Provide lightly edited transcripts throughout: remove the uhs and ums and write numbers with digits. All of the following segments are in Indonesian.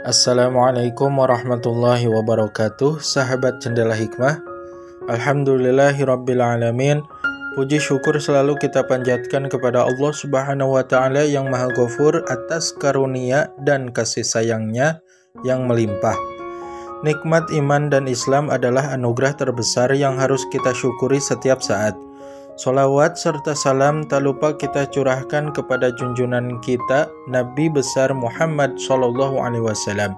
Assalamualaikum warahmatullahi wabarakatuh. Sahabat Jendela Hikmah, Alhamdulillahirrabbilalamin. Puji syukur selalu kita panjatkan kepada Allah Subhanahu wa Ta'ala yang Maha Ghafur atas karunia dan kasih sayangnya yang melimpah. Nikmat iman dan Islam adalah anugerah terbesar yang harus kita syukuri setiap saat. Sholawat serta salam tak lupa kita curahkan kepada junjungan kita Nabi besar Muhammad SAW,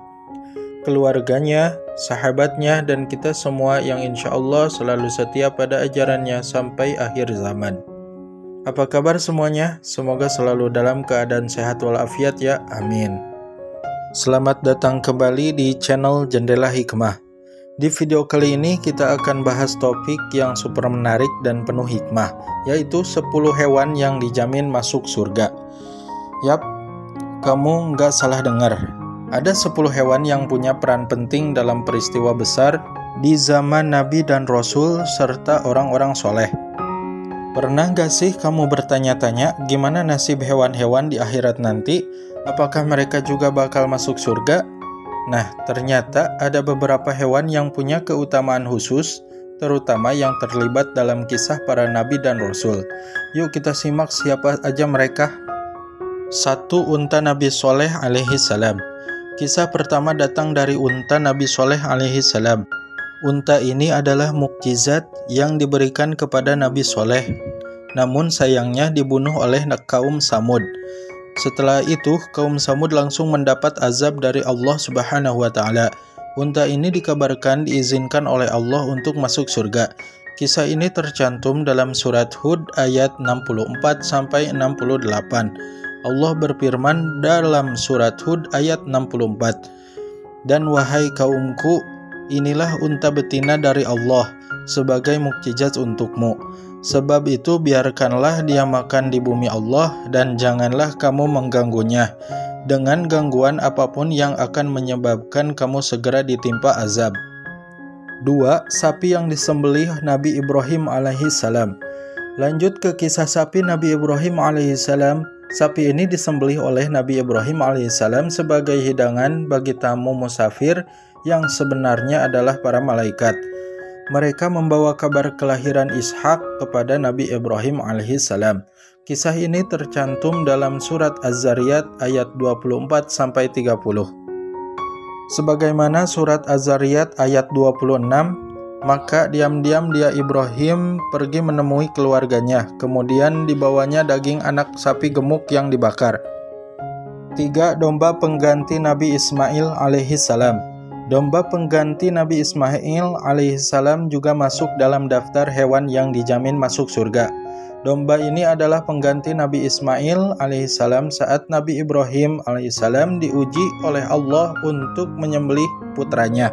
keluarganya, sahabatnya, dan kita semua yang insya Allah selalu setia pada ajarannya sampai akhir zaman. Apa kabar semuanya? Semoga selalu dalam keadaan sehat walafiat ya, amin. Selamat datang kembali di channel Jendela Hikmah. Di video kali ini kita akan bahas topik yang super menarik dan penuh hikmah, yaitu 10 hewan yang dijamin masuk surga. Yap, kamu nggak salah dengar. Ada 10 hewan yang punya peran penting dalam peristiwa besar di zaman Nabi dan Rasul serta orang-orang soleh. Pernah nggak sih kamu bertanya-tanya gimana nasib hewan-hewan di akhirat nanti? Apakah mereka juga bakal masuk surga? Nah, ternyata ada beberapa hewan yang punya keutamaan khusus, terutama yang terlibat dalam kisah para nabi dan rasul. Yuk kita simak siapa aja mereka. 1. Unta Nabi Soleh alaihi salam. Kisah pertama datang dari unta Nabi Soleh alaihi salam. Unta ini adalah mukjizat yang diberikan kepada Nabi Soleh, namun sayangnya dibunuh oleh kaum Samud. Setelah itu, kaum Samud langsung mendapat azab dari Allah Subhanahu wa Ta'ala. Unta ini dikabarkan diizinkan oleh Allah untuk masuk surga. Kisah ini tercantum dalam surat Hud ayat 64-68. Allah berfirman dalam surat Hud ayat 64, "Dan wahai kaumku, inilah unta betina dari Allah sebagai mukjizat untukmu. Sebab itu biarkanlah dia makan di bumi Allah dan janganlah kamu mengganggunya dengan gangguan apapun yang akan menyebabkan kamu segera ditimpa azab." 2. Sapi yang disembelih Nabi Ibrahim alaihi salam. Lanjut ke kisah sapi Nabi Ibrahim alaihi salam. Sapi ini disembelih oleh Nabi Ibrahim alaihi salam sebagai hidangan bagi tamu musafir yang sebenarnya adalah para malaikat. Mereka membawa kabar kelahiran Ishak kepada Nabi Ibrahim alaihissalam. Kisah ini tercantum dalam surat Az-Zariyat ayat 24-30. Sebagaimana surat Az-Zariyat ayat 26, maka diam-diam dia Ibrahim pergi menemui keluarganya, kemudian dibawanya daging anak sapi gemuk yang dibakar. 3. Domba pengganti Nabi Ismail alaihissalam. Domba pengganti Nabi Ismail alaihissalam juga masuk dalam daftar hewan yang dijamin masuk surga. Domba ini adalah pengganti Nabi Ismail alaihissalam saat Nabi Ibrahim alaihissalam diuji oleh Allah untuk menyembelih putranya.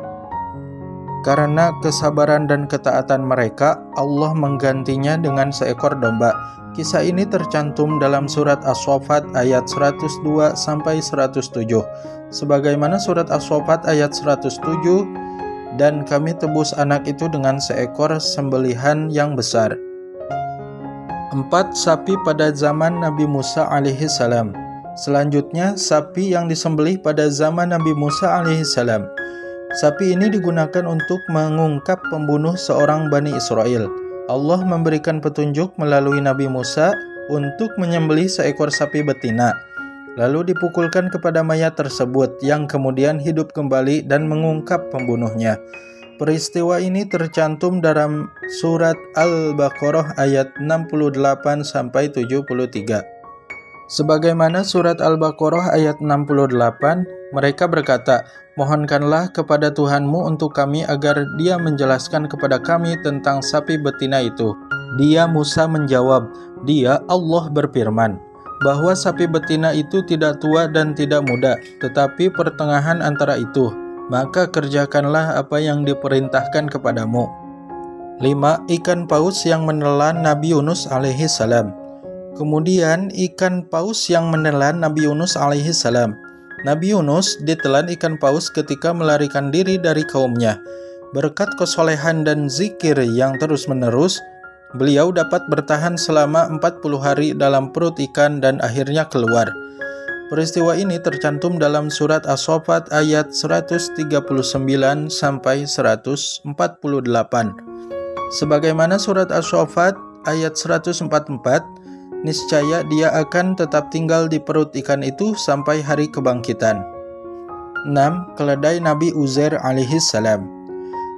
Karena kesabaran dan ketaatan mereka, Allah menggantinya dengan seekor domba. Kisah ini tercantum dalam surat As-Saffat ayat 102-107. Sebagaimana surat As-Saffat ayat 107, "Dan kami tebus anak itu dengan seekor sembelihan yang besar." 4. Sapi pada zaman Nabi Musa alaihi salam. Selanjutnya, sapi yang disembelih pada zaman Nabi Musa alaihi salam. Sapi ini digunakan untuk mengungkap pembunuh seorang Bani Israel. Allah memberikan petunjuk melalui Nabi Musa untuk menyembelih seekor sapi betina, lalu dipukulkan kepada mayat tersebut yang kemudian hidup kembali dan mengungkap pembunuhnya. Peristiwa ini tercantum dalam surat Al-Baqarah ayat 68-73. Sebagaimana surat Al-Baqarah ayat 68, mereka berkata, "Mohonkanlah kepada Tuhanmu untuk kami agar dia menjelaskan kepada kami tentang sapi betina itu." Dia Musa menjawab, "Dia Allah berfirman, bahwa sapi betina itu tidak tua dan tidak muda, tetapi pertengahan antara itu. Maka kerjakanlah apa yang diperintahkan kepadamu." 5. Ikan paus yang menelan Nabi Yunus alaihi salam. Kemudian ikan paus yang menelan Nabi Yunus alaihi salam. Nabi Yunus ditelan ikan paus ketika melarikan diri dari kaumnya. Berkat kesolehan dan zikir yang terus-menerus, beliau dapat bertahan selama 40 hari dalam perut ikan dan akhirnya keluar. Peristiwa ini tercantum dalam surat As-Saffat ayat 139 sampai 148. Sebagaimana surat As-Saffat ayat 144, niscaya dia akan tetap tinggal di perut ikan itu sampai hari kebangkitan. 6. Keledai Nabi Uzair alaihissalam.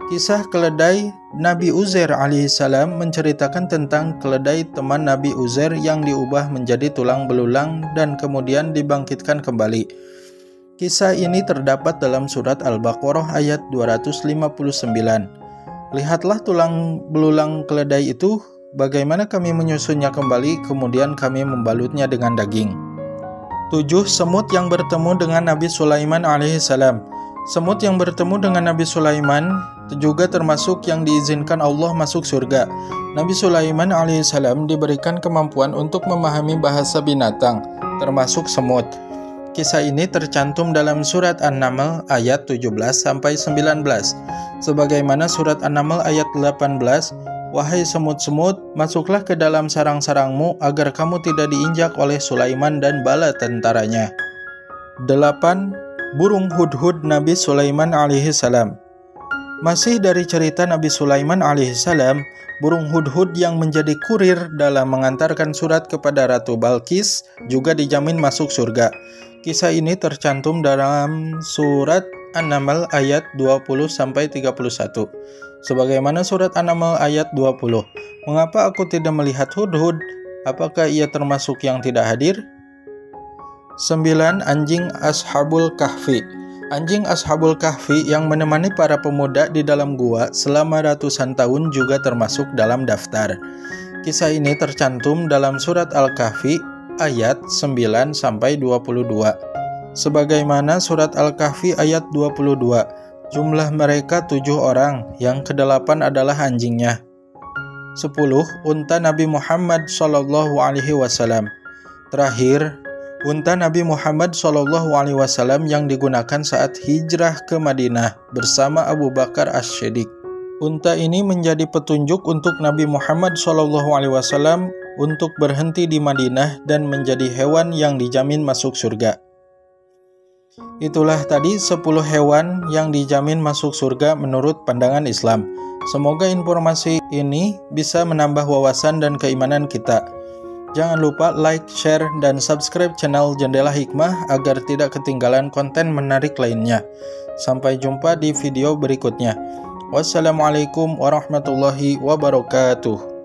Kisah keledai Nabi Uzair alaihissalam menceritakan tentang keledai teman Nabi Uzair yang diubah menjadi tulang belulang dan kemudian dibangkitkan kembali. Kisah ini terdapat dalam surat Al-Baqarah ayat 259. Lihatlah tulang belulang keledai itu, bagaimana kami menyusunnya kembali, kemudian kami membalutnya dengan daging. 7. Semut yang bertemu dengan Nabi Sulaiman alaihissalam. Semut yang bertemu dengan Nabi Sulaiman juga termasuk yang diizinkan Allah masuk surga. Nabi Sulaiman alaihissalam diberikan kemampuan untuk memahami bahasa binatang, termasuk semut. Kisah ini tercantum dalam surat An-Naml ayat 17-19. Sebagaimana surat An-Naml ayat 18, "Wahai semut-semut, masuklah ke dalam sarang-sarangmu agar kamu tidak diinjak oleh Sulaiman dan bala tentaranya." 8. Burung hudhud Nabi Sulaiman alaihissalam. Masih dari cerita Nabi Sulaiman alaihissalam, burung hudhud yang menjadi kurir dalam mengantarkan surat kepada Ratu Balqis juga dijamin masuk surga. Kisah ini tercantum dalam surat An-Naml ayat 20-31. Sebagaimana surat An-Naml ayat 20, "Mengapa aku tidak melihat hudhud? Apakah ia termasuk yang tidak hadir?" 9. Anjing Ashabul Kahfi. Anjing Ashabul Kahfi yang menemani para pemuda di dalam gua selama ratusan tahun juga termasuk dalam daftar. Kisah ini tercantum dalam surat Al-Kahfi ayat 9-22. Sebagaimana surat Al-Kahfi ayat 22, jumlah mereka 7 orang, yang ke-8 adalah anjingnya. 10. Unta Nabi Muhammad SAW. Terakhir, unta Nabi Muhammad SAW yang digunakan saat hijrah ke Madinah bersama Abu Bakar As-Siddiq. Unta ini menjadi petunjuk untuk Nabi Muhammad SAW untuk berhenti di Madinah dan menjadi hewan yang dijamin masuk surga. Itulah tadi 10 hewan yang dijamin masuk surga menurut pandangan Islam. Semoga informasi ini bisa menambah wawasan dan keimanan kita. Jangan lupa like, share, dan subscribe channel Jendela Hikmah agar tidak ketinggalan konten menarik lainnya. Sampai jumpa di video berikutnya. Wassalamualaikum warahmatullahi wabarakatuh.